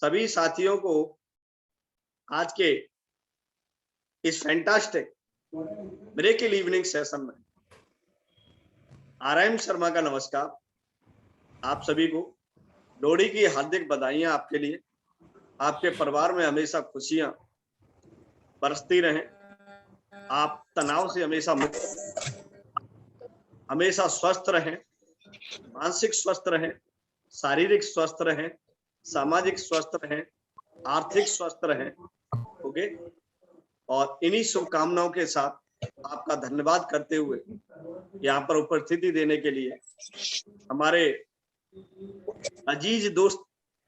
सभी साथियों को आज के इस फैंटास्टिक ब्रेक इवनिंग सेशन में आरएम शर्मा का नमस्कार। आप सभी को लोहड़ी की हार्दिक बधाइयां। आपके लिए, आपके परिवार में हमेशा खुशियां बरसती रहें। आप तनाव से हमेशा मुक्त, हमेशा स्वस्थ रहें, मानसिक स्वस्थ रहें, शारीरिक स्वस्थ रहें, सामाजिक स्वस्थ रहें, आर्थिक स्वस्थ रहें। ओके, और इन्हीं शुभकामनाओं के साथ आपका धन्यवाद करते हुए यहाँ पर उपस्थिति देने के लिए हमारे अजीज दोस्त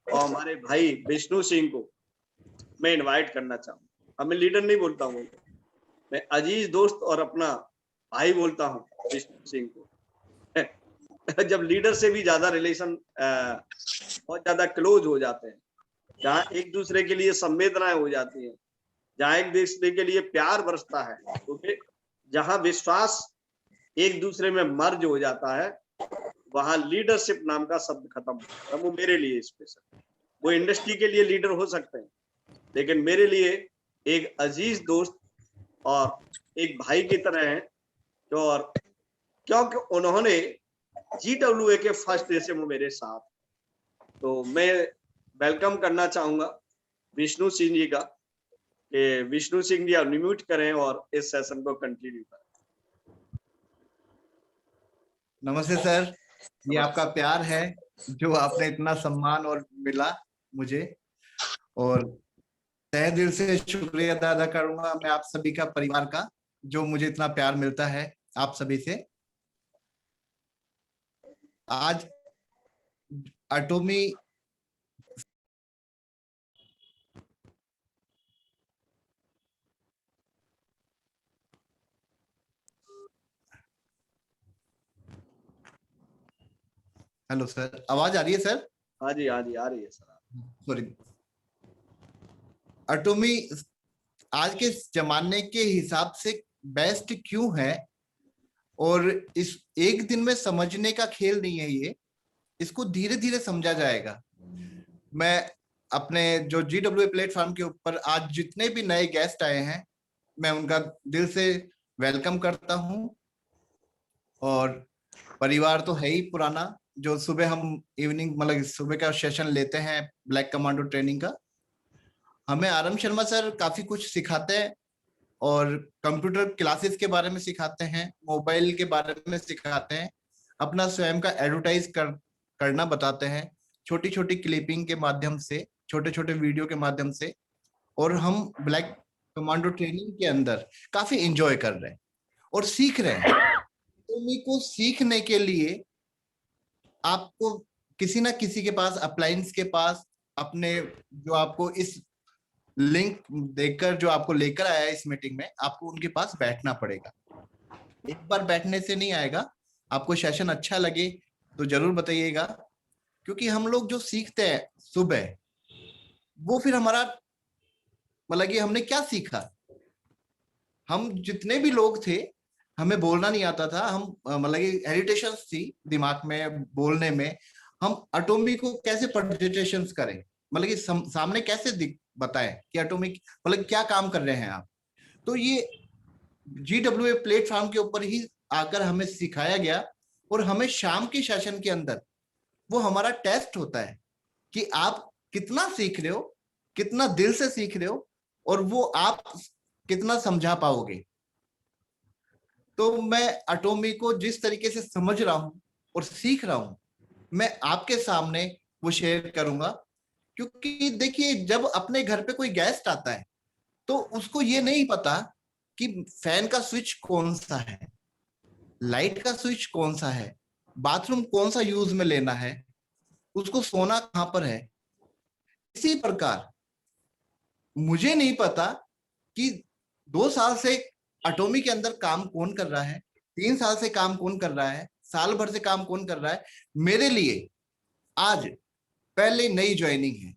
और हमारे भाई विष्णु सिंह को मैं इनवाइट करना चाहूंगा। मैं लीडर नहीं बोलता हूँ, मैं अजीज दोस्त और अपना भाई बोलता हूँ विष्णु सिंह को। जब लीडर से भी ज्यादा रिलेशन बहुत ज्यादा क्लोज हो जाते हैं, जहाँ एक दूसरे के लिए संवेदनाएं हो जाती हैं, जहाँ एक दूसरे के लिए प्यार बरसता है, क्योंकि जहाँ विश्वास एक दूसरे में मर्ज हो जाता है, वहां लीडरशिप नाम का शब्द खत्म हो जाता है। वो मेरे लिए स्पेशल, वो इंडस्ट्री के लिए लीडर हो सकते हैं, लेकिन मेरे लिए एक अजीज दोस्त और एक भाई की तरह है। और क्योंकि उन्होंने GWA के फर्स्ट डे से वो मेरे साथ, तो मैं वेलकम करना चाहूंगा विष्णु सिंह जी का। विष्णु सिंह जी अनम्यूट करें और इस सेशन को कंटिन्यू करें। नमस्ते सर, ये आपका प्यार है जो आपने इतना सम्मान और मिला मुझे, और तहे दिल से शुक्रिया अदा करूंगा मैं आप सभी का, परिवार का, जो मुझे इतना प्यार मिलता है आप सभी से। आज एटॉमी हेलो सर, आवाज आ रही है सर? हाँ जी, हाँ जी, आ रही है सर। सॉरी। एटॉमी आज के जमाने के हिसाब से बेस्ट क्यों है, और इस एक दिन में समझने का खेल नहीं है ये, इसको धीरे धीरे समझा जाएगा। मैं अपने जो GWA प्लेटफॉर्म के ऊपर आज जितने भी नए गेस्ट आए हैं, मैं उनका दिल से वेलकम करता हूं। और परिवार तो है ही पुराना, जो सुबह हम इवनिंग मतलब सुबह का सेशन लेते हैं ब्लैक कमांडो ट्रेनिंग का। हमें आरएम शर्मा सर काफी कुछ सिखाते हैं, और कंप्यूटर क्लासेस के बारे में सिखाते हैं, मोबाइल के बारे में सिखाते हैं, अपना स्वयं का एडवर्टाइज करना बताते हैं, छोटी छोटी क्लिपिंग के माध्यम से, छोटे छोटे वीडियो के माध्यम से। और हम ब्लैक कमांडो ट्रेनिंग के अंदर काफी एंजॉय कर रहे हैं और सीख रहे हैं। तो मी को सीखने के लिए आपको किसी ना किसी के पास, अप्लायंस के पास, अपने जो आपको इस लिंक देकर जो आपको लेकर आया है इस मीटिंग में, आपको उनके पास बैठना पड़ेगा। एक बार बैठने से नहीं आएगा। आपको सेशन अच्छा लगे तो जरूर बताइएगा, क्योंकि हम लोग जो सीखते हैं सुबह, वो फिर हमारा मतलब कि हमने क्या सीखा। हम जितने भी लोग थे, हमें बोलना नहीं आता था, हम मतलब कि हेरिटेशन थी दिमाग में बोलने में। हम एटॉमी को कैसे प्रेजेंटेशन करें, मतलब कि सामने कैसे बताएं कि एटॉमिक मतलब क्या काम कर रहे हैं आप। तो ये GWA प्लेटफॉर्म के ऊपर ही आकर हमें सिखाया गया, और हमें शाम के सेशन के अंदर वो हमारा टेस्ट होता है कि आप कितना सीख रहे हो, कितना दिल से सीख रहे हो, और वो आप कितना समझा पाओगे। तो मैं एटॉमी को जिस तरीके से समझ रहा हूं और सीख रहा हूं, मैं आपके सामने वो शेयर करूंगा। क्योंकि देखिए, जब अपने घर पे कोई गेस्ट आता है तो उसको ये नहीं पता कि फैन का स्विच कौन सा है, लाइट का स्विच कौन सा है, बाथरूम कौन सा यूज में लेना है, उसको सोना कहां पर है। इसी प्रकार मुझे नहीं पता कि 2 साल से एटॉमी के अंदर काम कौन कर रहा है, 3 साल से काम कौन कर रहा है, साल भर से काम कौन कर रहा है। मेरे लिए आज पहले नई ज्वाइनिंग है।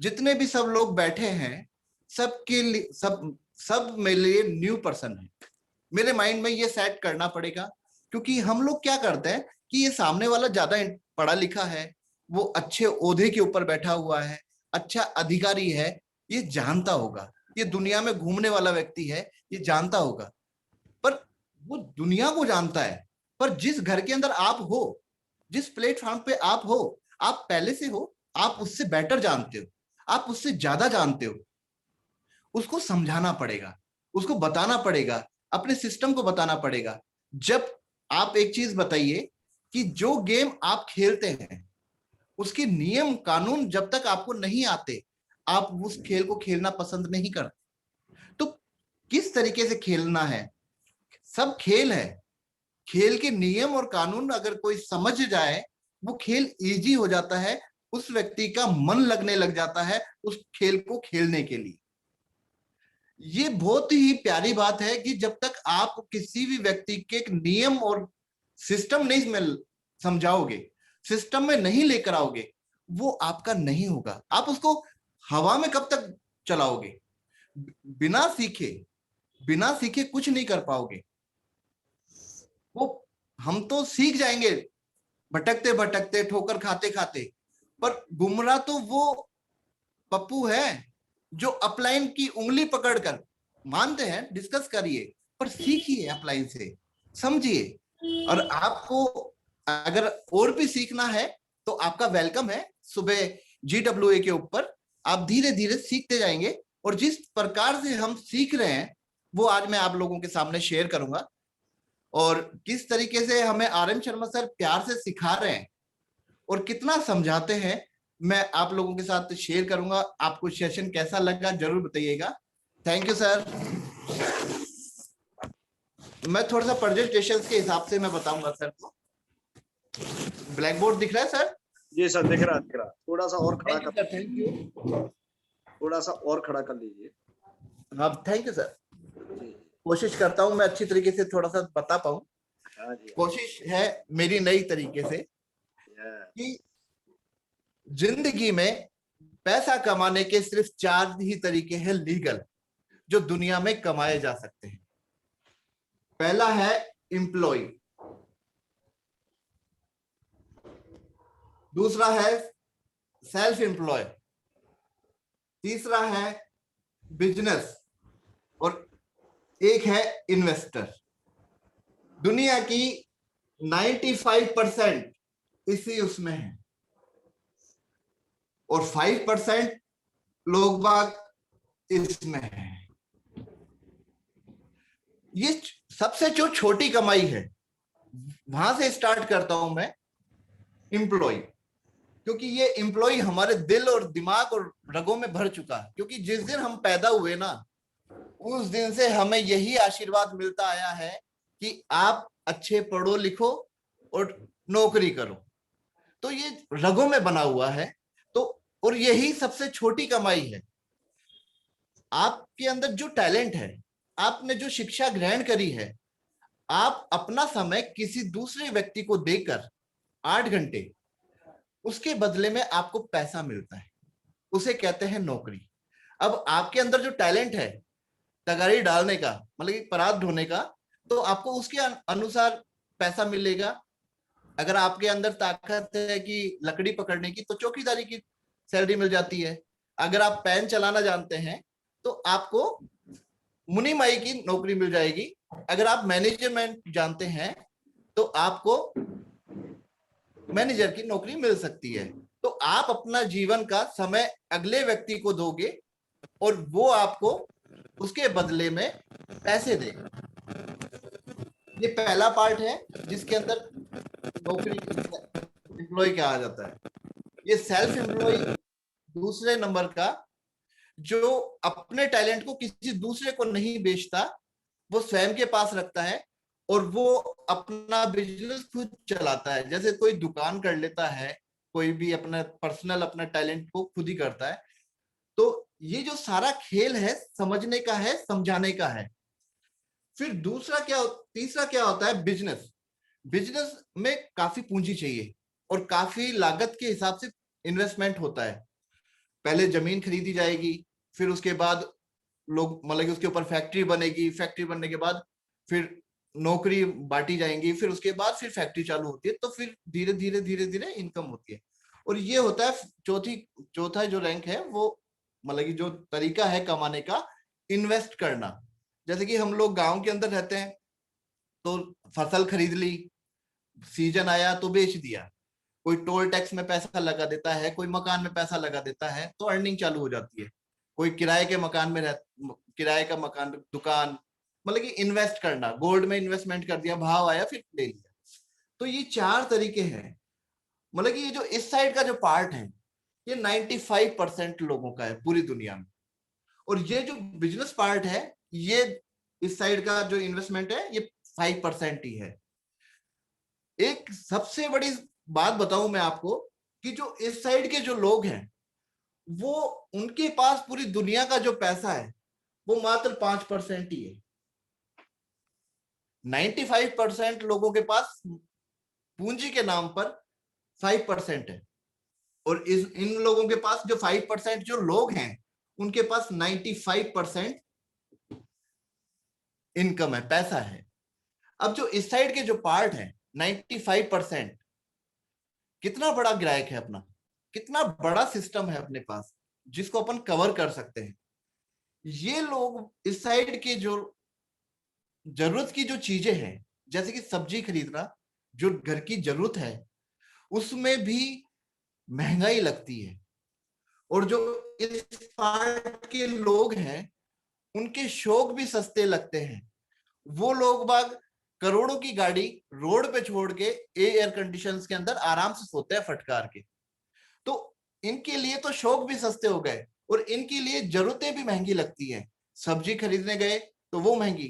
जितने भी सब लोग बैठे हैं, सबके लिए सब मेरे लिए न्यू पर्सन है। मेरे माइंड में ये सेट करना पड़ेगा, क्योंकि हम लोग क्या करते हैं कि ये सामने वाला ज्यादा पढ़ा लिखा है, वो अच्छे ओहदे के ऊपर बैठा हुआ है, अच्छा अधिकारी है, ये जानता होगा, ये दुनिया में घूमने वाला व्यक्ति है, ये जानता होगा। पर वो दुनिया को जानता है, पर जिस घर के अंदर आप हो, जिस प्लेटफॉर्म पे आप हो, आप पहले से हो, आप उससे बेटर जानते हो, आप उससे ज्यादा जानते हो। उसको समझाना पड़ेगा, उसको बताना पड़ेगा, अपने सिस्टम को बताना पड़ेगा। जब आप एक चीज बताइए कि जो गेम आप खेलते हैं उसके नियम कानून जब तक आपको नहीं आते, आप उस खेल को खेलना पसंद नहीं करते। तो किस तरीके से खेलना है, सब खेल है, खेल के नियम और कानून अगर कोई समझ जाए, वो खेल इजी हो जाता है, उस व्यक्ति का मन लगने लग जाता है उस खेल को खेलने के लिए। ये बहुत ही प्यारी बात है कि जब तक आप किसी भी व्यक्ति के नियम और सिस्टम नहीं में समझाओगे, सिस्टम में नहीं लेकर आओगे, वो आपका नहीं होगा। आप उसको हवा में कब तक चलाओगे? बिना सीखे कुछ नहीं कर पाओगे। वो हम तो सीख जाएंगे भटकते भटकते, ठोकर खाते खाते, पर गुमराह तो वो पप्पू है जो अपलाइन की उंगली पकड़कर, मानते हैं, डिस्कस करिए, पर सीखिए, अपलाइन से समझिए। और आपको अगर और भी सीखना है तो आपका वेलकम है सुबह GWA के ऊपर। आप धीरे धीरे सीखते जाएंगे, और जिस प्रकार से हम सीख रहे हैं वो आज मैं आप लोगों के सामने शेयर करूंगा। और किस तरीके से हमें RM शर्मा सर प्यार से सिखा रहे हैं और कितना समझाते हैं, मैं आप लोगों के साथ शेयर करूंगा। आपको सेशन कैसा लगा जरूर बताइएगा। Thank you sir. मैं थोड़ा सा प्रेजेंटेशन के हिसाब से मैं बताऊंगा सर को। ब्लैक बोर्ड दिख रहा है सर? जी सर, दिख रहा दिख रहा। थोड़ा सा और खड़ा कर, थैंक यू, थोड़ा सा और खड़ा कर लीजिए। हाँ थैंक यू सर। जी कोशिश करता हूँ मैं अच्छी तरीके से थोड़ा सा बता पाऊँ। हाँ जी, कोशिश है मेरी नई तरीके से कि जिंदगी में पैसा कमाने के सिर्फ 4 ही तरीके हैं लीगल, जो दुनिया में कमाए जा सकते हैं। पहला है एम्प्लॉय, दूसरा है सेल्फ एम्प्लॉय, तीसरा है बिजनेस, और एक है इन्वेस्टर। दुनिया की 95% इसी उसमें है, और 5% लोग बाग इसमें है। ये सबसे जो छोटी कमाई है, वहां से स्टार्ट करता हूं मैं, एम्प्लॉय, क्योंकि ये एम्प्लॉय हमारे दिल और दिमाग और रगों में भर चुका है। क्योंकि जिस दिन हम पैदा हुए ना, उस दिन से हमें यही आशीर्वाद मिलता आया है कि आप अच्छे पढ़ो लिखो और नौकरी करो। तो ये रगों में बना हुआ है। तो और यही सबसे छोटी कमाई है। आपके अंदर जो टैलेंट है, आपने जो शिक्षा ग्रहण करी है, आप अपना समय किसी दूसरे व्यक्ति को देकर 8 घंटे, उसके बदले में आपको पैसा मिलता है, उसे कहते हैं नौकरी। अब आपके अंदर जो टैलेंट है तगारी डालने का, मतलब कि परात ढोने का, तो आपको उसके अनुसार पैसा मिलेगा। अगर आपके अंदर ताकत है कि लकड़ी पकड़ने की, तो चौकीदारी की सैलरी मिल जाती है। अगर आप पेन चलाना जानते हैं तो आपको मुनी माई की नौकरी मिल जाएगी। अगर आप मैनेजमेंट जानते हैं तो आपको मैनेजर की नौकरी मिल सकती है। तो आप अपना जीवन का समय अगले व्यक्ति को दोगे और वो आपको उसके बदले में पैसे देगा। ये पहला पार्ट है जिसके अंदर नौकरी एम्प्लॉय कहा जाता है। ये सेल्फ एम्प्लॉय दूसरे नंबर का, जो अपने टैलेंट को किसी दूसरे को नहीं बेचता, वो स्वयं के पास रखता है और वो अपना बिजनेस खुद चलाता है। जैसे कोई दुकान कर लेता है, कोई भी अपना पर्सनल अपना टैलेंट को खुद ही करता है। तो ये जो सारा खेल है समझने का है, समझाने का है। फिर तीसरा क्या होता है, बिजनेस। बिजनेस में काफी पूंजी चाहिए और काफी लागत के हिसाब से इन्वेस्टमेंट होता है। पहले जमीन खरीदी जाएगी, फिर उसके बाद लोग, मतलब कि उसके ऊपर फैक्ट्री बनेगी, फैक्ट्री बनने के बाद फिर नौकरी बांटी जाएंगी, फिर उसके बाद फिर फैक्ट्री चालू होती है, तो फिर धीरे धीरे धीरे धीरे इनकम होती है। और ये होता है चौथा जो रैंक है वो मतलब कि जो तरीका है कमाने का, इन्वेस्ट करना। जैसे कि हम लोग गांव के अंदर रहते हैं तो फसल खरीद ली, सीजन आया तो बेच दिया, कोई टोल टैक्स में पैसा लगा देता है, कोई मकान में पैसा लगा देता है, तो अर्निंग चालू हो जाती है। कोई किराए के मकान में किराए का मकान, दुकान, मतलब कि इन्वेस्ट करना, गोल्ड में इन्वेस्टमेंट कर दिया, भाव आया फिर ले लिया। तो ये 4 तरीके हैं। मतलब कि ये जो इस साइड का जो पार्ट है ये 95% लोगों का है पूरी दुनिया में, और ये जो बिजनेस पार्ट है ये इस साइड का जो इन्वेस्टमेंट है ये 5% ही है। एक सबसे बड़ी बात बताऊं मैं आपको कि जो इस साइड के जो लोग हैं वो, उनके पास पूरी दुनिया का जो पैसा है वो मात्र 5% ही है। 95% लोगों के पास पूंजी के नाम पर 5% है, और इन लोगों के पास जो 5% जो लोग हैं उनके पास 95% इनकम है, पैसा है। अब जो इस साइड के जो पार्ट है 95%, कितना बड़ा ग्राहक है अपना, कितना बड़ा सिस्टम है अपने पास जिसको अपन कवर कर सकते हैं। ये लोग इस साइड के जो जरूरत की जो चीजें हैं, जैसे कि सब्जी खरीदना, जो घर की जरूरत है उसमें भी महंगाई लगती है। और जो इस पार्ट के लोग हैं उनके शौक भी सस्ते लगते हैं। वो लोग बाग करोड़ों की गाड़ी रोड पे छोड़ के एयर कंडीशंस के अंदर आराम से सोते हैं फटकार के। तो इनके लिए तो शौक भी सस्ते हो गए और इनके लिए जरूरतें भी महंगी लगती हैं। सब्जी खरीदने गए तो वो महंगी,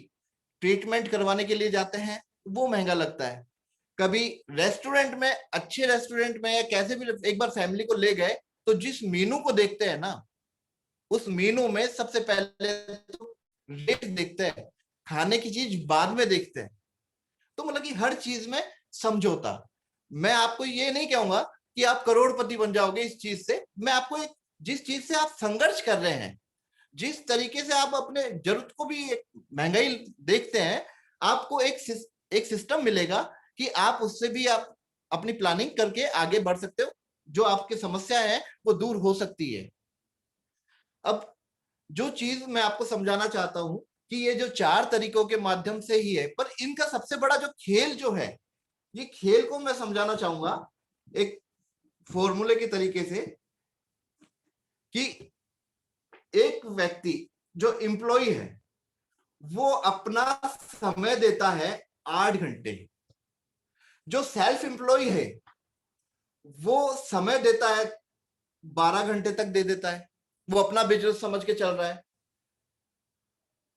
ट्रीटमेंट करवाने के लिए जाते हैं वो महंगा लगता है। कभी रेस्टोरेंट में, अच्छे रेस्टोरेंट में या कैसे भी एक बार फैमिली को ले गए तो जिस मेनू को देखते हैं ना, उस मेनू में सबसे पहले तो रेट देखते हैं, खाने की चीज बाद में देखते हैं। तो मतलब कि हर चीज में समझौता। मैं आपको ये नहीं कहूंगा कि आप करोड़पति बन जाओगे इस चीज से, मैं आपको एक, जिस चीज से आप संघर्ष कर रहे हैं, जिस तरीके से आप अपने जरूरत को भी एक महंगाई देखते हैं, आपको एक सिस्टम मिलेगा कि आप उससे भी आप अपनी प्लानिंग करके आगे बढ़ सकते हो, जो आपकी समस्या है वो दूर हो सकती है। अब जो चीज मैं आपको समझाना चाहता हूं कि ये जो 4 तरीकों के माध्यम से ही है, पर इनका सबसे बड़ा जो खेल जो है, ये खेल को मैं समझाना चाहूंगा एक फॉर्मूले के तरीके से कि एक व्यक्ति जो एम्प्लॉय है वो अपना समय देता है 8 घंटे, जो सेल्फ एम्प्लॉय है वो समय देता है 12 घंटे तक दे देता है, वो अपना बिजनेस समझ के चल रहा है।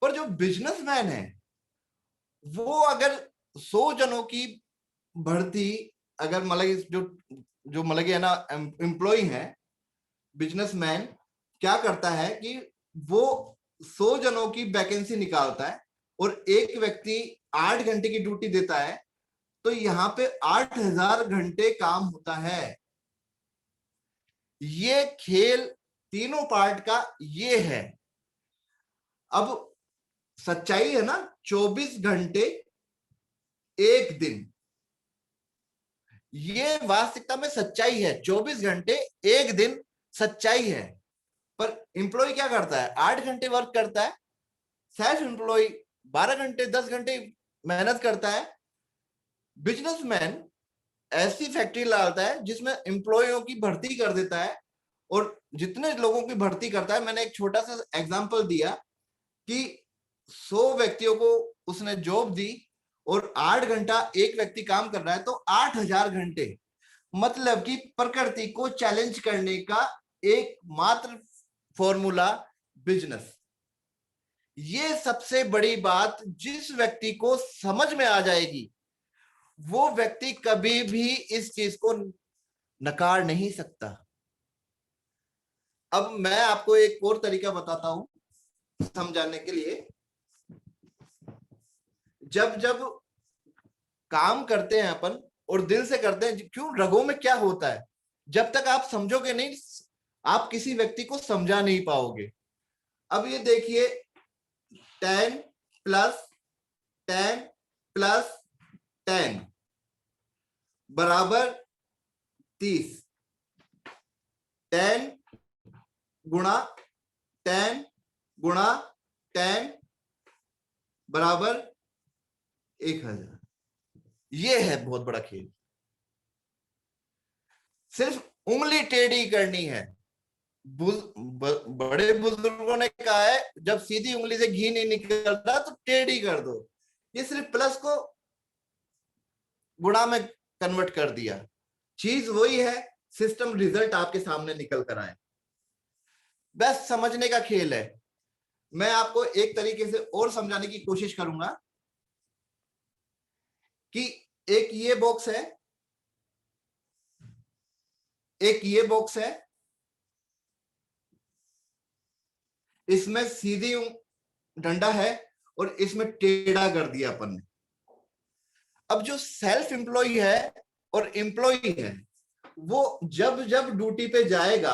पर जो बिजनेसमैन है वो अगर 100 जनों की भर्ती, अगर मतलब जो जो मतलब है ना एम्प्लॉय है, बिजनेसमैन क्या करता है कि वो 100 जनों की वैकेंसी निकालता है और एक व्यक्ति 8 घंटे की ड्यूटी देता है, तो यहाँ पे 8000 घंटे काम होता है। ये खेल तीनों पार्ट का ये है। अब सच्चाई है ना, 24 घंटे एक दिन, ये वास्तविकता में सच्चाई है। 24 घंटे एक दिन सच्चाई है। पर एम्प्लॉय क्या करता है, 8 घंटे वर्क करता है, सेल्फ एम्प्लॉय 12 घंटे 10 घंटे मेहनत करता है। बिजनेसमैन ऐसी फैक्ट्री डालता है जिसमें एम्प्लॉयों की भर्ती कर देता है, और जितने लोगों की भर्ती करता है, मैंने एक छोटा सा एग्जांपल दिया कि 100 व्यक्तियों को उसने जॉब दी और 8 घंटा एक व्यक्ति काम कर रहा है, तो 8000 घंटे, मतलब कि प्रकृति को चैलेंज करने का एकमात्र फॉर्मूला बिजनेस। ये सबसे बड़ी बात जिस व्यक्ति को समझ में आ जाएगी वो व्यक्ति कभी भी इस चीज को नकार नहीं सकता। अब मैं आपको एक और तरीका बताता हूं समझाने के लिए। जब जब काम करते हैं अपन और दिल से करते हैं, क्यों रगों में क्या होता है, जब तक आप समझोगे नहीं आप किसी व्यक्ति को समझा नहीं पाओगे। अब ये देखिए 10 प्लस 10 प्लस 10 बराबर 30। 10 गुणा 10 गुणा 10 बराबर 1000। ये है बहुत बड़ा खेल। सिर्फ उंगली टेढ़ी करनी है। बड़े बुजुर्गों ने कहा है जब सीधी उंगली से घी नहीं निकलता तो टेढ़ी कर दो। ये सिर्फ प्लस को गुणा में कन्वर्ट कर दिया। चीज वही है, सिस्टम रिजल्ट आपके सामने निकल कर आए। बस समझने का खेल है। मैं आपको एक तरीके से और समझाने की कोशिश करूंगा कि एक ये बॉक्स है, एक ये बॉक्स है, इसमें सीधी डंडा है और इसमें टेढ़ा कर दिया अपन ने। अब जो सेल्फ एम्प्लॉय है और एम्प्लॉय है वो जब जब ड्यूटी पे जाएगा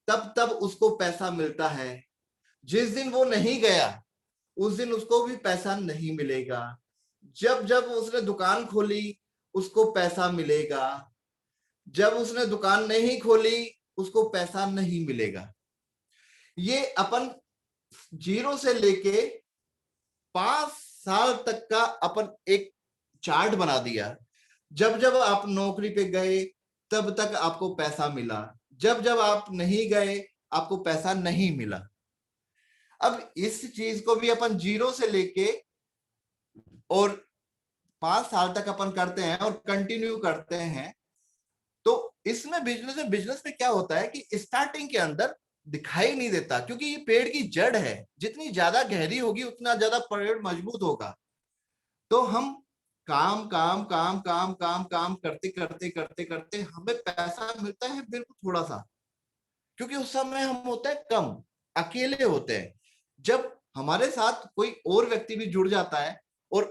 तब तब उसको पैसा मिलता है। जिस दिन वो नहीं गया उस दिन उसको भी पैसा नहीं मिलेगा। जब जब उसने दुकान खोली उसको पैसा मिलेगा, जब उसने दुकान नहीं खोली उसको पैसा नहीं मिलेगा। ये अपन 0 से लेके 5 साल तक का अपन एक चार्ट बना दिया। जब जब आप नौकरी पे गए तब तक आपको पैसा मिला, जब जब आप नहीं गए आपको पैसा नहीं मिला। अब इस चीज को भी अपन 0 से लेके और 5 साल तक अपन करते हैं और कंटिन्यू करते हैं। तो इसमें बिजनेस में क्या होता है कि स्टार्टिंग के अंदर दिखाई नहीं देता, क्योंकि ये पेड़ की जड़ है, जितनी ज्यादा गहरी होगी उतना ज्यादा पेड़ मजबूत होगा। तो हम काम काम काम काम काम काम करते करते करते करते हमें पैसा मिलता है बिल्कुल थोड़ा सा, क्योंकि उस समय हम होते हैं कम, अकेले होते हैं। जब हमारे साथ कोई और व्यक्ति भी जुड़ जाता है और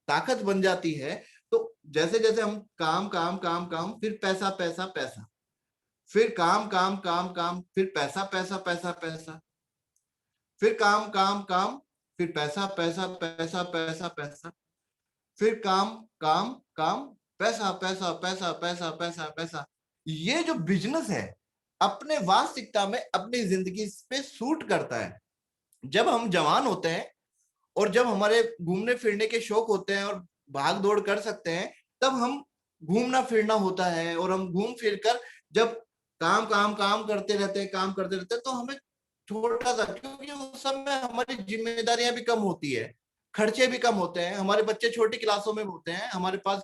ताकत बन जाती है तो जैसे जैसे हम काम काम काम काम फिर पैसा पैसा पैसा, फिर काम काम काम काम फिर पैसा पैसा पैसा पैसा, फिर काम काम काम फिर पैसा पैसा पैसा पैसा पैसा, फिर काम काम काम पैसा पैसा पैसा पैसा पैसा पैसा। ये जो बिजनेस है अपने वास्तविकता में अपनी जिंदगी पे सूट करता है। जब हम जवान होते हैं और जब हमारे घूमने फिरने के शौक होते हैं और भाग दौड़ कर सकते हैं, तब हम घूमना फिरना होता है और हम घूम फिर कर जब काम काम काम करते रहते हैं, काम करते रहते हैं, तो हमें छोटा सा, क्योंकि उस समय हमारी जिम्मेदारियां भी कम होती है, खर्चे भी कम होते हैं, हमारे बच्चे छोटी क्लासों में होते हैं, हमारे पास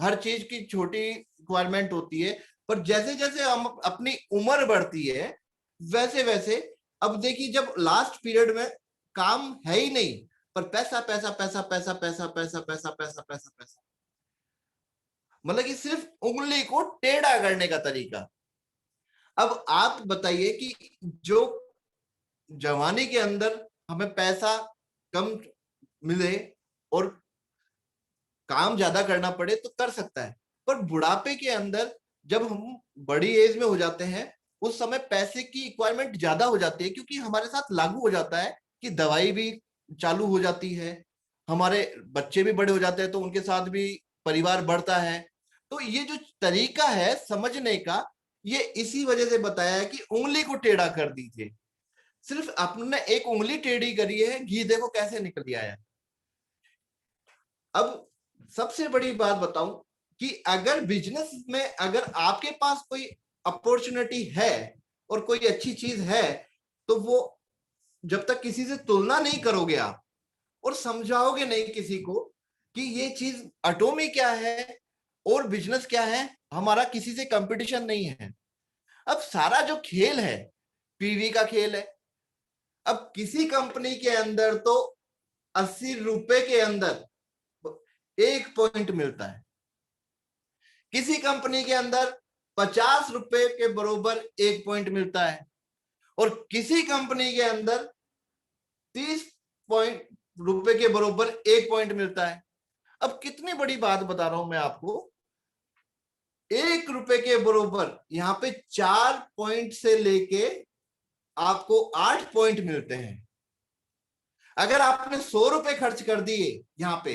हर चीज की छोटी रिक्वायरमेंट होती है। पर जैसे जैसे हम अपनी उम्र बढ़ती है वैसे वैसे अब देखिए जब लास्ट पीरियड में काम है ही नहीं पर पैसा पैसा पैसा पैसा पैसा पैसा पैसा पैसा पैसा पैसा, मतलब कि सिर्फ उंगली को टेढ़ा करने का तरीका। अब आप बताइए कि जो जवानी के अंदर हमें पैसा कम मिले और काम ज्यादा करना पड़े तो कर सकता है, पर बुढ़ापे के अंदर जब हम बड़ी एज में हो जाते हैं उस समय पैसे की रिक्वायरमेंट ज्यादा हो जाती है, क्योंकि हमारे साथ लागू हो जाता है कि दवाई भी चालू हो जाती है, हमारे बच्चे भी बड़े हो जाते हैं तो उनके साथ भी परिवार बढ़ता है। तो ये जो तरीका है समझने का, ये इसी वजह से बताया है कि उंगली को टेढ़ा कर दीजिए। सिर्फ आपने एक उंगली टेढ़ी करी है, घी देखो कैसे निकल आया। अब सबसे बड़ी बात बताऊं कि अगर बिजनेस में अगर आपके पास कोई अपॉर्चुनिटी है और कोई अच्छी चीज है तो वो जब तक किसी से तुलना नहीं करोगे आप और समझाओगे नहीं किसी को कि ये चीज एटॉमी क्या है और बिजनेस क्या है, हमारा किसी से कंपटीशन नहीं है। अब सारा जो खेल है पीवी का खेल है। अब किसी कंपनी के अंदर तो 80 रुपए के अंदर 1 पॉइंट मिलता है, किसी कंपनी के अंदर 50 रुपए के बराबर 1 पॉइंट मिलता है और किसी कंपनी के अंदर 30 रुपए के बराबर 1 पॉइंट मिलता है। अब कितनी बड़ी बात बता रहा हूं मैं आपको, 1 रुपए के बराबर यहां पे 4 पॉइंट से लेके आपको 8 पॉइंट मिलते हैं। अगर आपने 100 रुपए खर्च कर दिए यहां पे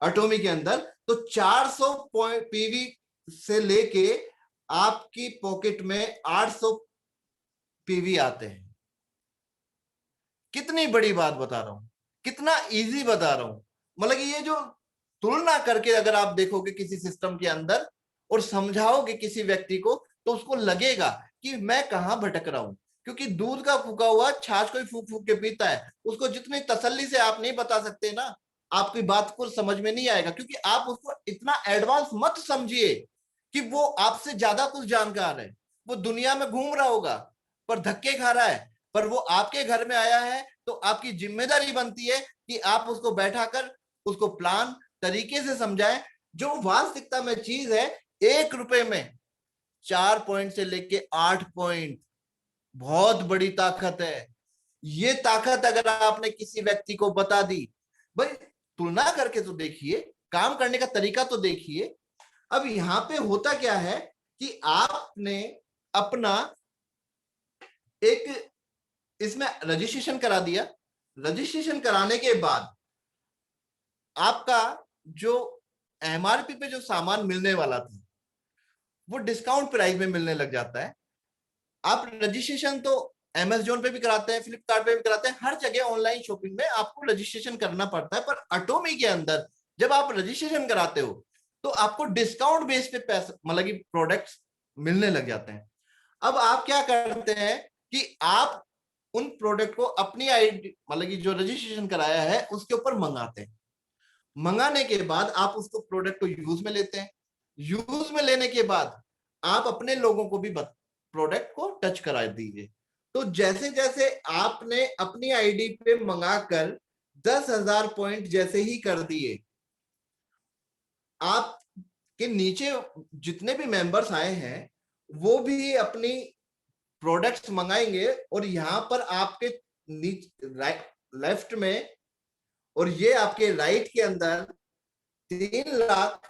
एटॉमी के अंदर तो 400 पॉइंट पीवी से लेके आपकी पॉकेट में 800 पीवी आते हैं। कितनी बड़ी बात बता रहा हूं, कितना इजी बता रहा हूं। मतलब कि ये जो तुलना करके अगर आप देखोगे किसी सिस्टम के अंदर और समझाओगे किसी व्यक्ति को, तो उसको लगेगा कि मैं कहां भटक रहा हूं। क्योंकि दूध का फूका हुआ छाछ कोई फूक फूक के पीता है, उसको जितनी तसल्ली से आप नहीं बता सकते ना, आपकी बात को समझ में नहीं आएगा। क्योंकि आप उसको इतना एडवांस मत समझिए कि वो आपसे ज्यादा कुछ जानकार है। वो दुनिया में घूम रहा होगा पर धक्के खा रहा है, पर वो आपके घर में आया है, तो आपकी जिम्मेदारी बनती है कि आप उसको बैठाकर उसको प्लान तरीके से समझाएं। जो वास्तविकता में चीज है, 1 रुपए में 4 पॉइंट से लेके 8 पॉइंट बहुत बड़ी ताकत है। ये ताकत अगर आपने किसी व्यक्ति को बता दी, भाई तुलना करके तो देखिए, काम करने का तरीका तो देखिए। अब यहां पे होता क्या है कि आपने अपना एक इसमें रजिस्ट्रेशन करा दिया। रजिस्ट्रेशन कराने के बाद आपका जो एमआरपी पे जो सामान मिलने वाला था वो डिस्काउंट प्राइस में मिलने लग जाता है। आप रजिस्ट्रेशन तो अमेज़न पे भी कराते हैं, फ्लिपकार्ट पे भी कराते हैं, हर जगह ऑनलाइन शॉपिंग में आपको रजिस्ट्रेशन करना पड़ता है। पर अटोमी के अंदर जब आप रजिस्ट्रेशन कराते हो तो आपको डिस्काउंट बेस पे पैसा, मतलब कि प्रोडक्ट्स मिलने लग जाते हैं। अब आप क्या करते हैं कि आप उन प्रोडक्ट को अपनी आईडी, मतलब कि जो रजिस्ट्रेशन कराया है उसके ऊपर मंगाते हैं। मंगाने के बाद आप उसको प्रोडक्ट को यूज में लेते हैं। यूज में लेने के बाद आप अपने लोगों को भी प्रोडक्ट को टच करा दीजिए। तो जैसे जैसे आपने अपनी आईडी पे मंगाकर 10,000 पॉइंट जैसे ही कर दिए, आपके नीचे जितने भी मेंबर्स आए हैं वो भी अपनी प्रोडक्ट्स मंगाएंगे, और यहां पर आपके लेफ्ट में और ये आपके राइट के अंदर 3 लाख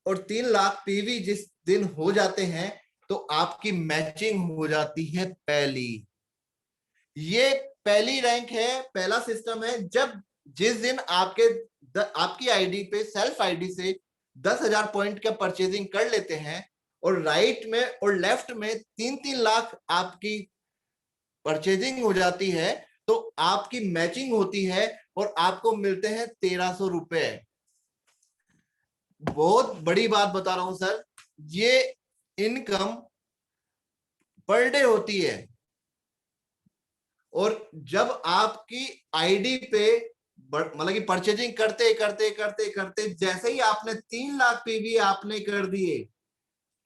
और 3 लाख पीवी जिस दिन हो जाते हैं तो आपकी मैचिंग हो जाती है पहली। ये पहली रैंक है, पहला सिस्टम है। जब जिस दिन आपकी आईडी पे सेल्फ आईडी से 10,000 पॉइंट का परचेजिंग कर लेते हैं और राइट में और लेफ्ट में 3-3 लाख आपकी परचेजिंग हो जाती है, तो आपकी मैचिंग होती है और आपको मिलते हैं 1,300 रुपए। बहुत बड़ी बात बता रहा हूं सर, ये इनकम पर डे होती है। और जब आपकी आईडी पे मतलब कि परचेजिंग करते करते करते करते जैसे ही आपने 3 लाख पीवी आपने कर दिए,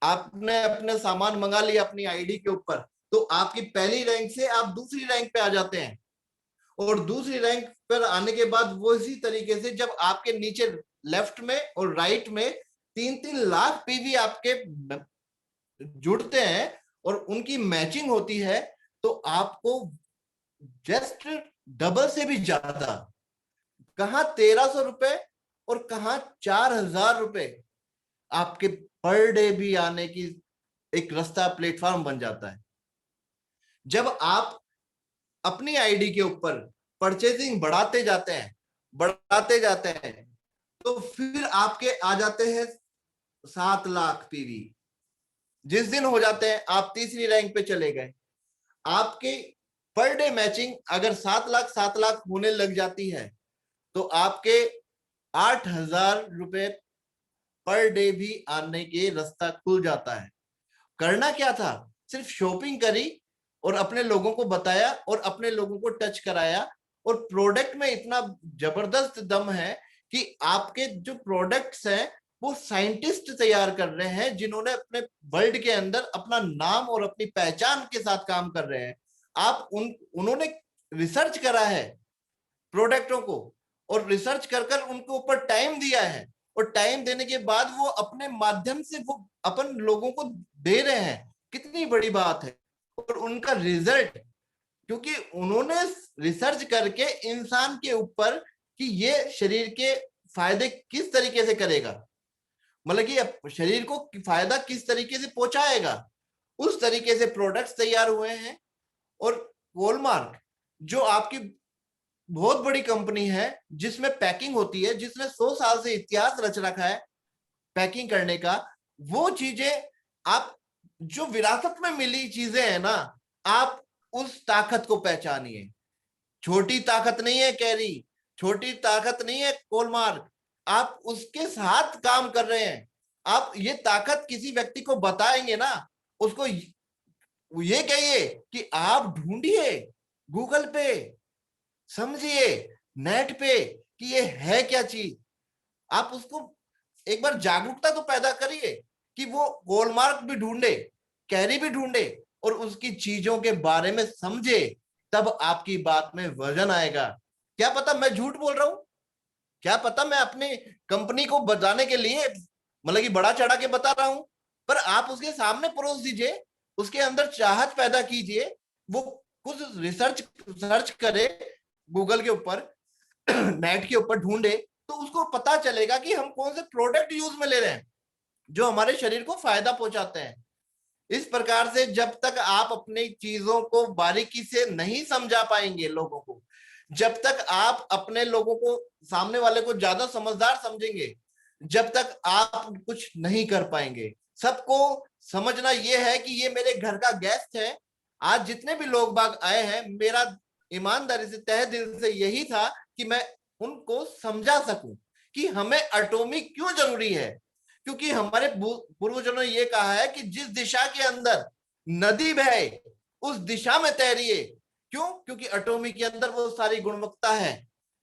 आपने अपने सामान मंगा लिया अपनी आईडी के ऊपर, तो आपकी पहली रैंक से आप दूसरी रैंक पे आ जाते हैं। और दूसरी रैंक पर आने के बाद वो इसी तरीके से जब आपके नीचे लेफ्ट में और राइट में 3-3 लाख पीवी आपके जुड़ते हैं और उनकी मैचिंग होती है, तो आपको जस्ट डबल से भी ज्यादा, कहां 1,300 रुपए और कहां 4,000 रुपए आपके पर डे भी आने की एक रास्ता, प्लेटफॉर्म बन जाता है। जब आप अपनी आईडी के ऊपर परचेजिंग बढ़ाते जाते हैं तो फिर आपके आ जाते हैं 7 लाख पीवी। जिस दिन हो जाते हैं आप तीसरी रैंक पे चले गए। आपके पर डे मैचिंग अगर 7 लाख होने लग जाती है तो आपके 8,000 रुपए पर डे भी आने के रास्ता खुल जाता है। करना क्या था, सिर्फ शॉपिंग करी और अपने लोगों को बताया और अपने लोगों को टच कराया। और प्रोडक्ट में इतना जबरदस्त दम है कि आपके जो प्रोडक्ट्स हैं वो साइंटिस्ट तैयार कर रहे हैं, जिन्होंने अपने वर्ल्ड के अंदर अपना नाम और अपनी पहचान के साथ काम कर रहे हैं। उन्होंने रिसर्च करा है प्रोडक्टों को, और रिसर्च कर कर उनके ऊपर टाइम दिया है, और टाइम देने के बाद वो अपने माध्यम से वो अपन लोगों को दे रहे हैं। कितनी बड़ी बात है। और उनका रिजल्ट, क्योंकि उन्होंने रिसर्च करके इंसान के ऊपर कि ये शरीर के फायदे किस तरीके से करेगा, मतलब कि शरीर को फायदा किस तरीके से पहुंचाएगा, उस तरीके से प्रोडक्ट्स तैयार हुए हैं। और वॉलमार्ट जो आपकी बहुत बड़ी कंपनी है जिसमें पैकिंग होती है, जिसने 100 साल से इतिहास रच रखा है पैकिंग करने का, वो चीजें आप जो विरासत में मिली चीजें हैं ना, आप उस ताकत को पहचानिए। छोटी ताकत नहीं है कैरी, छोटी ताकत नहीं है कोलमार्क, आप उसके साथ काम कर रहे हैं। आप ये ताकत किसी व्यक्ति को बताएंगे ना, उसको ये कहिए कि आप ढूंढिए गूगल पे, समझिए नेट पे कि ये है क्या चीज। आप उसको एक बार जागरूकता तो पैदा करिए कि वो गोलमार्क भी ढूंढे, कैरी भी ढूंढे और उसकी चीजों के बारे में समझे, तब आपकी बात में वजन आएगा। क्या पता मैं झूठ बोल रहा हूं, क्या पता मैं अपनी कंपनी को बताने के लिए मतलब कि बड़ा चढ़ा के बता रहा हूं, पर आप उसके सामने परोस दीजिए, उसके अंदर चाहत पैदा कीजिए, वो कुछ रिसर्च सर्च करे गूगल के ऊपर नेट के ऊपर ढूंढे, तो उसको पता चलेगा कि हम कौन से प्रोडक्ट यूज में ले रहे हैं जो हमारे शरीर को फायदा पहुंचाते हैं। इस प्रकार से जब तक आप अपनी चीजों को बारीकी से नहीं समझा पाएंगे लोगों को, जब तक आप अपने लोगों को सामने वाले को ज्यादा समझदार समझेंगे, जब तक आप कुछ नहीं कर पाएंगे। सबको समझना यह है कि ये मेरे घर का गेस्ट है। आज जितने भी लोग बाग आए हैं, मेरा ईमानदारी से तहे दिल से यही था कि मैं उनको समझा सकूं कि हमें एटॉमिक क्यों जरूरी है। क्योंकि हमारे पूर्वजों ने ये कहा है कि जिस दिशा के अंदर नदी बहे उस दिशा में तैरिए। क्यों? क्योंकि एटॉमिक के अंदर वो सारी गुणवत्ता है।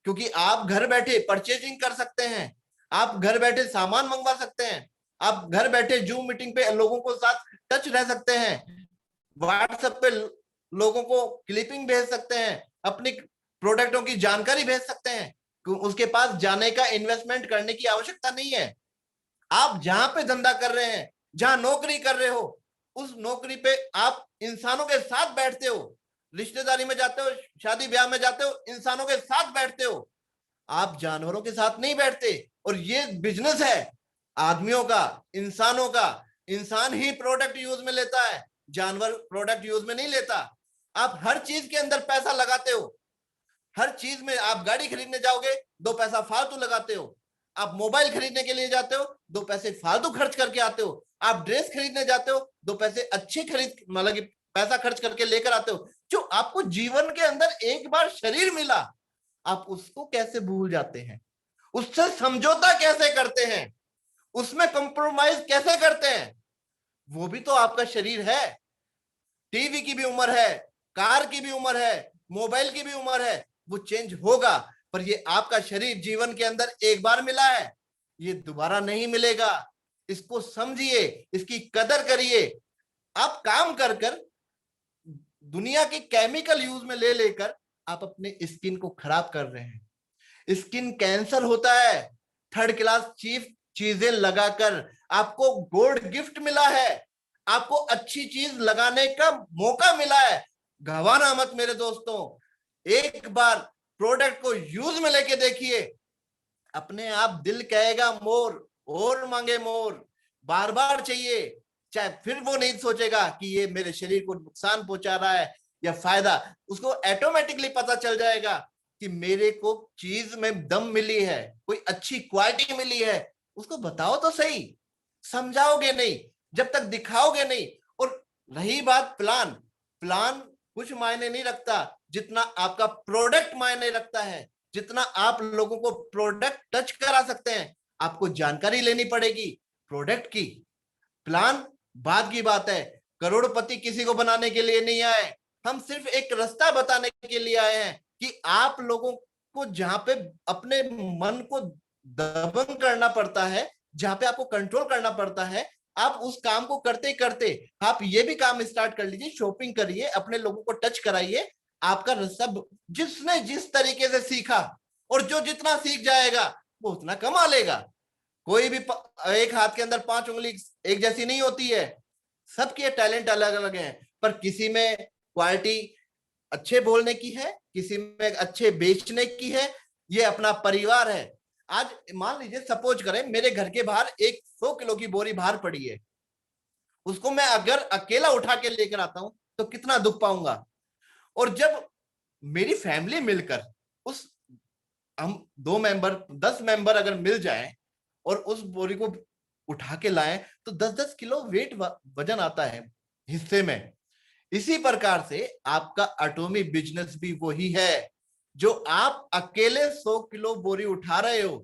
क्योंकि आप घर बैठे परचेजिंग कर सकते हैं, आप घर बैठे सामान मंगवा सकते हैं, आप घर बैठे जूम मीटिंग पे लोगों को साथ टच रह सकते हैं, व्हाट्सएप पे लोगों को क्लिपिंग भेज सकते हैं, अपनी प्रोडक्टों की जानकारी भेज सकते हैं। उसके पास जाने का इन्वेस्टमेंट करने की आवश्यकता नहीं है। आप जहां पे धंधा कर रहे हैं, जहां नौकरी कर रहे हो, उस नौकरी पे आप इंसानों के साथ बैठते हो, रिश्तेदारी में जाते हो, शादी ब्याह में जाते हो, इंसानों के साथ बैठते हो, आप जानवरों के साथ नहीं बैठते। और ये बिजनेस है आदमियों का, इंसानों का। इंसान ही प्रोडक्ट यूज में लेता है, जानवर प्रोडक्ट यूज में नहीं लेता। आप हर चीज के अंदर पैसा लगाते हो, हर चीज में। आप गाड़ी खरीदने जाओगे, 2 पैसा फालतू लगाते हो। आप मोबाइल खरीदने के लिए जाते हो, 2 पैसे फालतू खर्च करके आते हो। आप ड्रेस खरीदने जाते हो, 2 पैसे अच्छे खरीद मतलब कि पैसा खर्च करके लेकर आते हो। जो आपको जीवन के अंदर एक बार शरीर मिला, आप उसको कैसे भूल जाते हैं, उससे समझौता कैसे करते हैं, उसमें कंप्रोमाइज कैसे करते हैं। वो भी तो आपका शरीर है। टीवी की भी उम्र है, कार की भी उम्र है, मोबाइल की भी उम्र है, वो चेंज होगा। पर ये आपका शरीर जीवन के अंदर एक बार मिला है, ये दोबारा नहीं मिलेगा। इसको समझिए, इसकी कदर करिए। आप काम कर कर दुनिया के केमिकल यूज में ले लेकर आप अपने स्किन को खराब कर रहे हैं। स्किन कैंसर होता है। थर्ड क्लास चीफ चीजें लगाकर आपको गोल्ड गिफ्ट मिला है, आपको अच्छी चीज लगाने का मौका मिला है। गंवाना मत मेरे दोस्तों। एक बार प्रोडक्ट को यूज में लेके देखिए, अपने आप दिल कहेगा मोर, और मांगे मोर, बार बार चाहिए। चाहे फिर वो नहीं सोचेगा कि ये मेरे शरीर को नुकसान पहुंचा रहा है या फायदा। उसको ऑटोमेटिकली पता चल जाएगा कि मेरे को चीज में दम मिली है, कोई अच्छी क्वालिटी मिली है। उसको बताओ तो सही, समझाओगे नहीं जब तक दिखाओगे नहीं। और रही बात प्लान, प्लान कुछ मायने नहीं रखता जितना आपका प्रोडक्ट मायने रखता है। जितना आप लोगों को प्रोडक्ट टच करा सकते हैं, आपको जानकारी लेनी पड़ेगी प्रोडक्ट की। प्लान बाद की बात है। करोड़पति किसी को बनाने के लिए नहीं आए, हम सिर्फ एक रास्ता बताने के लिए आए हैं कि आप लोगों को जहां पे अपने मन को दबंग करना पड़ता है, जहां पे आपको कंट्रोल करना पड़ता है, आप उस काम को करते करते आप ये भी काम स्टार्ट कर लीजिए। शॉपिंग करिए, अपने लोगों को टच कराइए। आपका रास्ता जिसने जिस तरीके से सीखा, और जो जितना सीख जाएगा वो उतना कमा लेगा। कोई भी एक हाथ के अंदर 5 उंगली एक जैसी नहीं होती है, सबके टैलेंट अलग अलग हैं। पर किसी में क्वालिटी अच्छे बोलने की है, किसी में अच्छे बेचने की है। ये अपना परिवार है। आज मान लीजिए, सपोज करें मेरे घर के बाहर 100 किलो की बोरी बाहर पड़ी है, उसको मैं अगर अकेला उठा के लेकर आता हूं तो कितना दुख पाऊंगा। और जब मेरी फैमिली मिलकर उस, हम 2 मेंबर 10 मेंबर अगर मिल जाए और उस बोरी को उठा के लाएं तो 10-10 किलो वेट वजन आता है हिस्से में। इसी प्रकार से आपका एटॉमिक बिजनेस भी वही है, जो आप अकेले 100 किलो बोरी उठा रहे हो,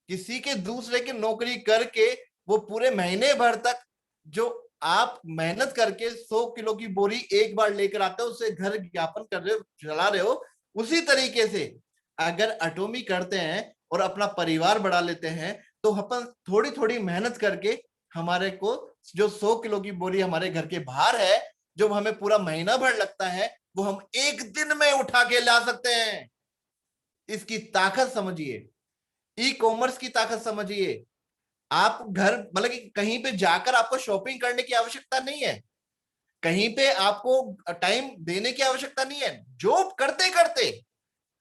किसी के दूसरे की नौकरी करके वो पूरे महीने भर तक जो आप मेहनत करके 100 किलो की बोरी एक बार लेकर आते हो, उससे घर ज्ञापन कर रहे हो, चला रहे हो, उसी तरीके से अगर एटॉमी करते हैं और अपना परिवार बढ़ा लेते हैं तो अपन थोड़ी थोड़ी मेहनत करके हमारे को जो 100 किलो की बोरी हमारे घर के बाहर है, जो हमें पूरा महीना भर लगता है, वो हम एक दिन में उठा के ला सकते हैं। इसकी ताकत समझिए, ई कॉमर्स की ताकत समझिए। आप घर मतलब कि कहीं पे जाकर आपको शॉपिंग करने की आवश्यकता नहीं है, कहीं पे आपको टाइम देने की आवश्यकता नहीं है। जॉब करते करते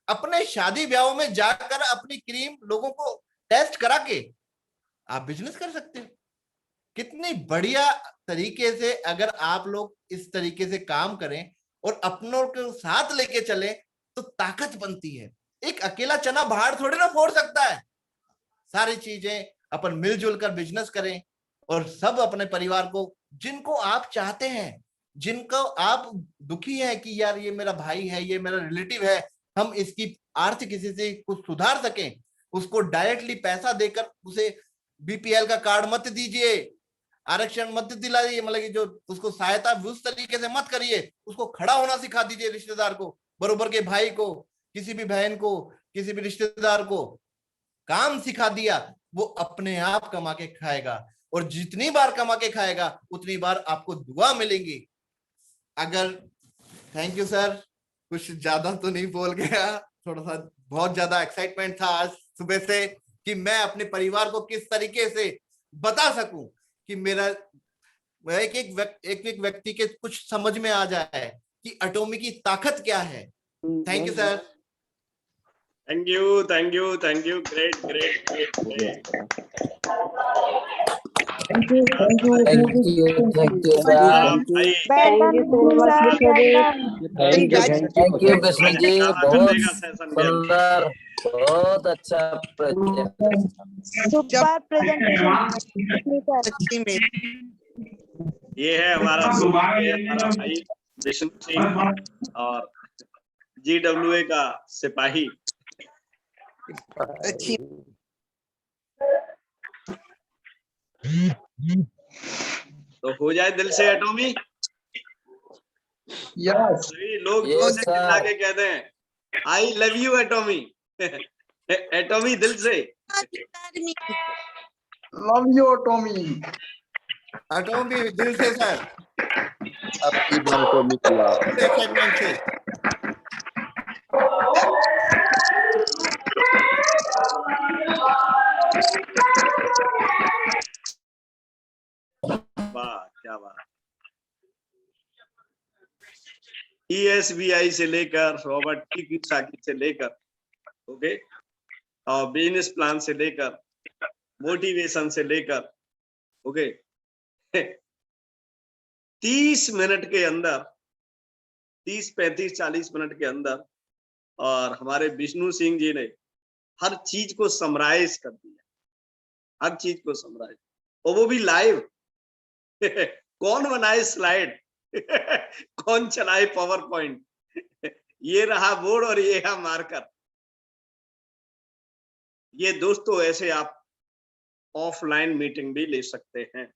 अपने शादी ब्याहों में जाकर अपनी क्रीम लोगों को टेस्ट करा के आप बिजनेस कर सकते हो। कितनी बढ़िया तरीके से अगर आप लोग इस तरीके से काम करें और अपनों को साथ लेके चले तो ताकत बनती है। एक अकेला चना बाहर थोड़ी ना फोड़ सकता है। सारी चीजें अपन मिलजुल कर बिजनेस करें और सब अपने परिवार को, जिनको आप चाहते हैं, जिनको आप दुखी है कि यार ये मेरा भाई है, ये मेरा रिलेटिव है, हम इसकी आर्थिक किसी से कुछ सुधार सकें, उसको डायरेक्टली पैसा देकर उसे बीपीएल का कार्ड मत दीजिए, आरक्षण मत दिलाइए, मतलब कि जो उसको सहायता उस तरीके से मत करिए, उसको खड़ा होना सिखा दीजिए। रिश्तेदार को, बरोबर के भाई को, किसी भी बहन को, किसी भी रिश्तेदार को काम सिखा दिया, वो अपने आप कमा के खाएगा, और जितनी बार कमा के खाएगा उतनी बार आपको दुआ मिलेगी। अगर थैंक यू सर, कुछ ज्यादा तो नहीं बोल गया, थोड़ा सा बहुत ज्यादा एक्साइटमेंट था आज सुबह से कि मैं अपने परिवार को किस तरीके से बता सकूं कि मेरा एक एक व्यक्ति के कुछ समझ में आ जाए कि एटॉमी की ताकत क्या है। Thank you sir. Thank you, great great great great. Thank you भाई थैंक यू कृष्ण जी, निकाला कर बहुत देगा सेशन के अंदर। सुंदर, बहुत अच्छा सुपर प्रेजेंटेशन। ये है हमारा दोस्त, ये हमारा भाई विष्णु सिंह और GWA का सिपाही। तो हो जाए दिल से एटॉमी। सभी लोग Yes, से चिल्ला के कहते हैं आई लव यू एटॉमी। एटॉमी दिल से लव यू टॉमी। एटॉमी दिल से सर, आपकी बात को निकला एक्साइटमेंट से। वाह क्या बात। ESBI से लेकर रॉबर्ट टी कियोसाकी से लेकर, ओके, और बिजनेस प्लान से लेकर, मोटिवेशन से लेकर, ओके, 30 मिनट के अंदर, 30, 35, 40 मिनट के अंदर, और हमारे विष्णु सिंह जी ने हर चीज को समराइज कर दिया, हर चीज को समराइज, और वो भी लाइव। कौन बनाए स्लाइड, कौन चलाए पावर पॉइंट, ये रहा बोर्ड और ये है मार्कर। ये दोस्तों ऐसे आप ऑफलाइन मीटिंग भी ले सकते हैं,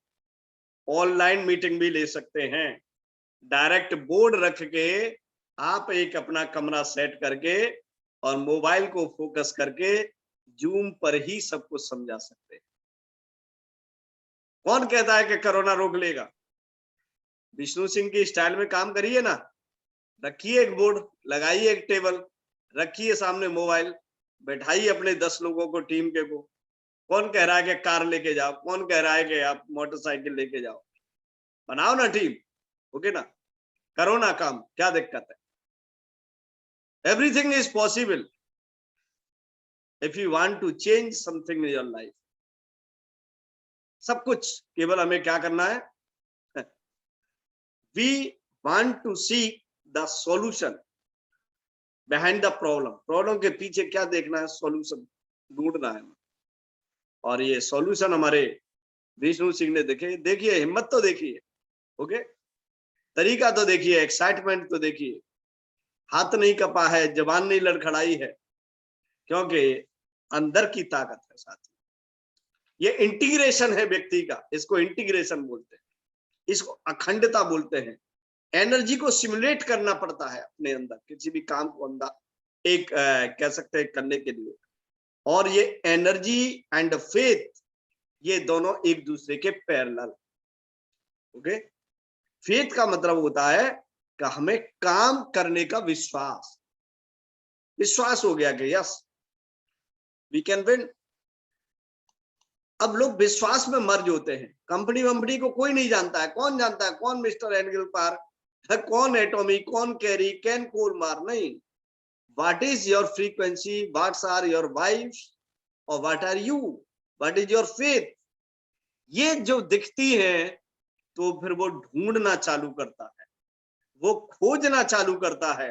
ऑनलाइन मीटिंग भी ले सकते हैं। डायरेक्ट बोर्ड रख के आप एक अपना कमरा सेट करके और मोबाइल को फोकस करके जूम पर ही सब कुछ समझा सकते हैं। कौन कहता है कि कोरोना रोक लेगा? विष्णु सिंह की स्टाइल में काम करिए ना, रखिए एक बोर्ड, लगाइए एक टेबल, रखिए सामने मोबाइल, बैठाइए अपने 10 लोगों को, टीम के को। कौन कह रहा है कि कार लेके जाओ, कौन कह रहा है कि आप मोटरसाइकिल लेके जाओ? बनाओ ना टीम, ओके ना, करो ना काम, क्या दिक्कत है? Everything is possible if you want to change something in your life. सब कुछ, केवल हमें क्या करना है? We want to see the solution behind the problem. Problem के पीछे क्या देखना है, सॉल्यूशन ढूंढना है। और ये सॉल्यूशन हमारे विष्णु सिंह ने देखे, देखिए हिम्मत तो देखिए, ओके, तरीका तो देखिए, एक्साइटमेंट तो देखिए, हाथ नहीं कपा है, जबान नहीं लड़खड़ाई है, क्योंकि अंदर की ताकत है साथी। ये इंटीग्रेशन है व्यक्ति का, इसको इंटीग्रेशन बोलते हैं, इसको अखंडता बोलते हैं। एनर्जी को सिमुलेट करना पड़ता है अपने अंदर, किसी भी काम को अंदर एक कह सकते हैं करने के लिए। और ये एनर्जी एंड फेथ, ये दोनों एक दूसरे के पैरेलल, ओके। फेथ का मतलब होता है कि हमें काम करने का विश्वास, विश्वास हो गया कि यस वी कैन विन। अब लोग विश्वास में मर्ज होते हैं। कंपनी वंपनी को कोई नहीं जानता है, कौन जानता है कौन मिस्टर एंगल पार, कौन एटॉमी, कौन कैरी, कैन कोलमार, नहीं। What is your frequency, what's are your vibes, और what are you, what is your faith, ये जो दिखती है तो फिर वो ढूंढना चालू करता है, वो खोजना चालू करता है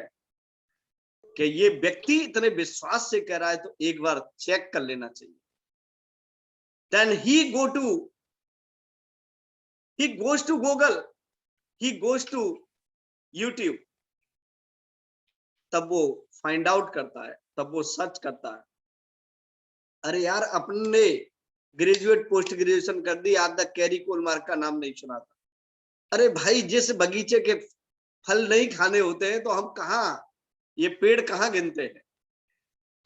कि ये व्यक्ति इतने विश्वास से कह रहा है तो एक बार चेक कर लेना चाहिए। Then he goes to Google, he goes to YouTube, तब वो फाइंड आउट करता है, तब वो सर्च करता है। अरे यार, अपने ग्रेजुएट पोस्ट ग्रेजुएशन कर दी, आज तक कैरी कोलमार का नाम नहीं सुना था। अरे भाई, जिस बगीचे के फल नहीं खाने होते हैं तो हम कहाँ, ये पेड़ कहाँ गिनते हैं?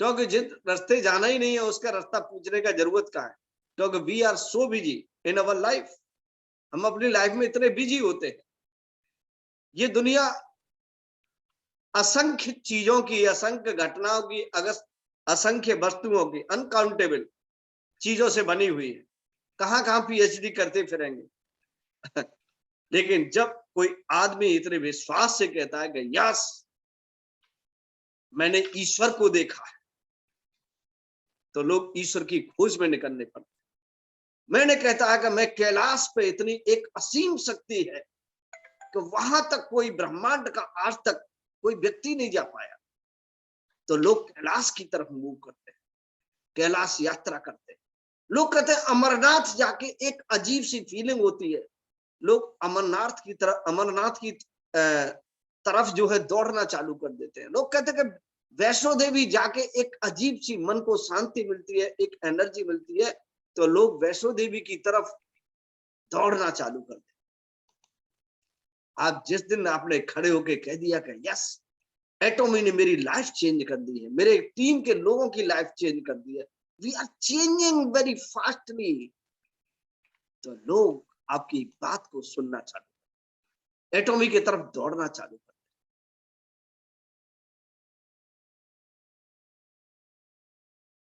क्योंकि जिस रास्ते जाना ही नहीं है उसका रास्ता पूछने का जरूरत कहाँ है? क्योंकि we are so busy in our life, हम अपनी लाइफ में इतने बिजी होते हैं। ये दुनिया असंख्य चीजों की, असंख्य घटनाओं की, असंख्य वस्तुओं की, अनकाउंटेबल चीजों से बनी हुई है। कहाँ कहाँ पीएचडी करते फिरेंगे। लेकिन जब कोई आदमी इतने विश्वास से कहता है कि यस मैंने ईश्वर को देखा है, तो लोग ईश्वर की खोज में निकलने पड़ते। मैंने कहता है कि मैं कैलाश पे इतनी एक असीम शक्ति है कि वहां तक कोई ब्रह्मांड का आज तक कोई व्यक्ति नहीं जा पाया, तो लोग कैलाश की तरफ मूव करते हैं, कैलाश यात्रा करते हैं। लोग कहते हैं अमरनाथ जाके एक अजीब सी फीलिंग होती है, लोग अमरनाथ की तरफ जो है दौड़ना चालू कर देते हैं। लोग कहते हैं कि वैष्णो देवी जाके एक अजीब सी मन को शांति मिलती है, एक एनर्जी मिलती है, तो लोग वैष्णो देवी की तरफ दौड़ना चालू कर देते। आप जिस दिन आपने खड़े होके कह दिया कि यस एटॉमी ने मेरी लाइफ चेंज कर दी है, मेरे टीम के लोगों की लाइफ चेंज कर दी है, we are changing very fastly, तो लोग आपकी बात को सुनना चालू, एटॉमी की तरफ दौड़ना चालू।